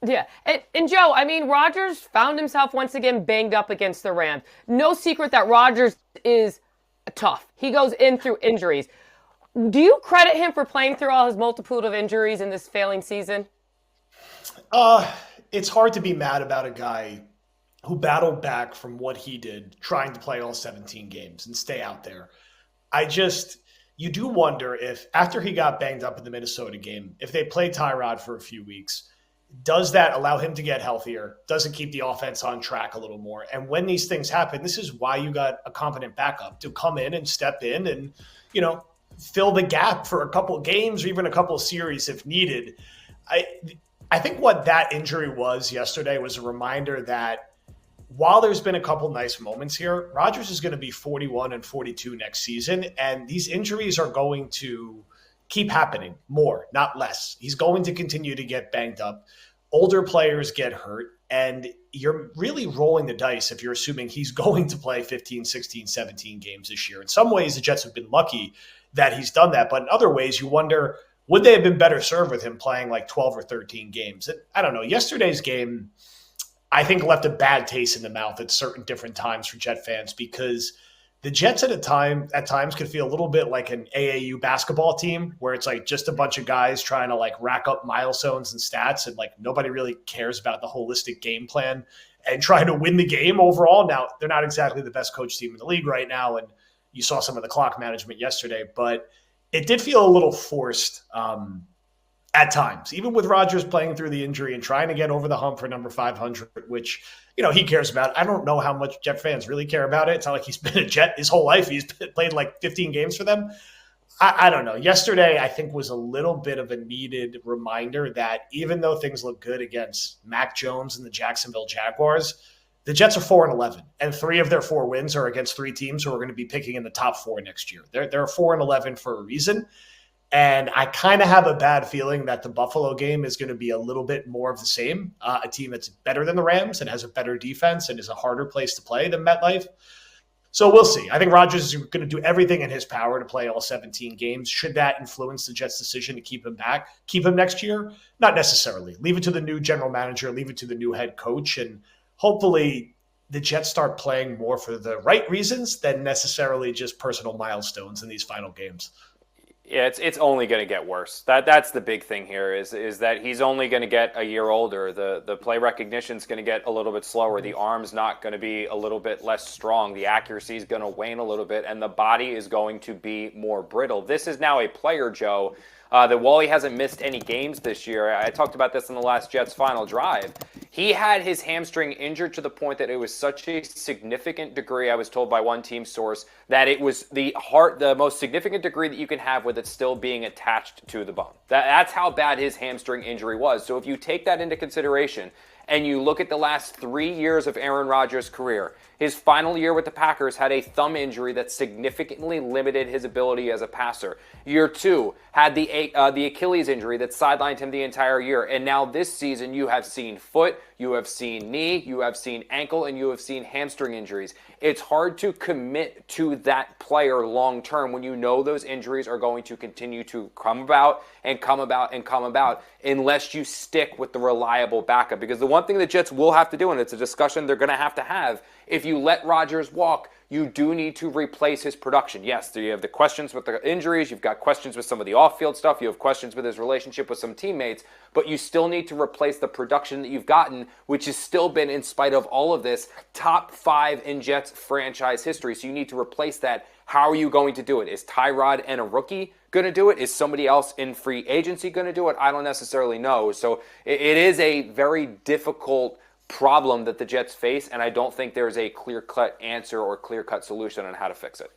Yeah. And Joe, I mean, Rodgers found himself once again banged up against the Rams. No secret that Rodgers is tough. He goes in through injuries. Do you credit him for playing through all his multitude of injuries in this failing season? Uh, it's hard to be mad about a guy who battled back from what he did, trying to play all 17 games and stay out there. I just, you do wonder if after he got banged up in the Minnesota game, if they play Tyrod for a few weeks, does that allow him to get healthier? Does it keep the offense on track a little more? And when these things happen, this is why you got a competent backup to come in and step in and, you know, fill the gap for a couple of games or even a couple of series if needed. I I think what that injury was yesterday was a reminder that while there's been a couple nice moments here, Rodgers is going to be 41 and 42 next season, and these injuries are going to keep happening more, not less. He's going to continue to get banged up. Older players get hurt, and you're really rolling the dice if you're assuming he's going to play 15, 16, 17 games this year. In some ways, the Jets have been lucky that he's done that, but in other ways, you wonder, would they have been better served with him playing like 12 or 13 games? And I don't know. Yesterday's game, I think, left a bad taste in the mouth at certain different times for Jet fans because the Jets at times could feel a little bit like an AAU basketball team where it's like just a bunch of guys trying to like rack up milestones and stats and like nobody really cares about the holistic game plan and trying to win the game overall. Now, they're not exactly the best coach team in the league right now, and you saw some of the clock management yesterday, but it did feel a little forced at times, even with Rodgers playing through the injury and trying to get over the hump for number 500, which, you know, he cares about. I don't know how much Jet fans really care about it. It's not like he's been a Jet his whole life. He's played like 15 games for them. I don't know. Yesterday, I think, was a little bit of a needed reminder that even though things look good against Mac Jones and the Jacksonville Jaguars, the Jets are 4-11, and 3 of their 4 wins are against 3 teams who are going to be picking in the top 4 next year. They're 4-11 for a reason. And I kind of have a bad feeling that the Buffalo game is going to be a little bit more of the same. A team that's better than the Rams and has a better defense and is a harder place to play than MetLife. So we'll see. I think Rodgers is going to do everything in his power to play all 17 games. Should that influence the Jets' decision to keep him back, keep him next year? Not necessarily. Leave it to the new general manager, leave it to the new head coach, and hopefully the Jets start playing more for the right reasons than necessarily just personal milestones in these final games. Yeah, it's only going to get worse. That's the big thing here is that he's only going to get a year older. The play recognition is going to get a little bit slower. The arm's not going to be a little bit less strong. The accuracy is going to wane a little bit, and the body is going to be more brittle. This is now a player, Joe, that while he hasn't missed any games this year, I talked about this in the last Jets final drive, he had his hamstring injured to the point that it was such a significant degree, I was told by one team source, that it was the most significant degree that you can have with it still being attached to the bone. That's how bad his hamstring injury was. So if you take that into consideration and you look at the last 3 years of Aaron Rodgers' career, his final year with the Packers had a thumb injury that significantly limited his ability as a passer. Year 2 had the Achilles injury that sidelined him the entire year. And now this season you have seen foot, you have seen knee, you have seen ankle, and you have seen hamstring injuries. It's hard to commit to that player long term when you know those injuries are going to continue to come about and come about and come about unless you stick with the reliable backup. Because the one thing the Jets will have to do, and it's a discussion they're going to have, if you let Rodgers walk, you do need to replace his production. Yes, you have the questions with the injuries, you've got questions with some of the off-field stuff, you have questions with his relationship with some teammates, but you still need to replace the production that you've gotten, which has still been, in spite of all of this, top 5 in Jets franchise history. So you need to replace that. How are you going to do it? Is Tyrod and a rookie going to do it? Is somebody else in free agency going to do it? I don't necessarily know. So it is a very difficult problem that the Jets face, and I don't think there's a clear-cut answer or clear-cut solution on how to fix it.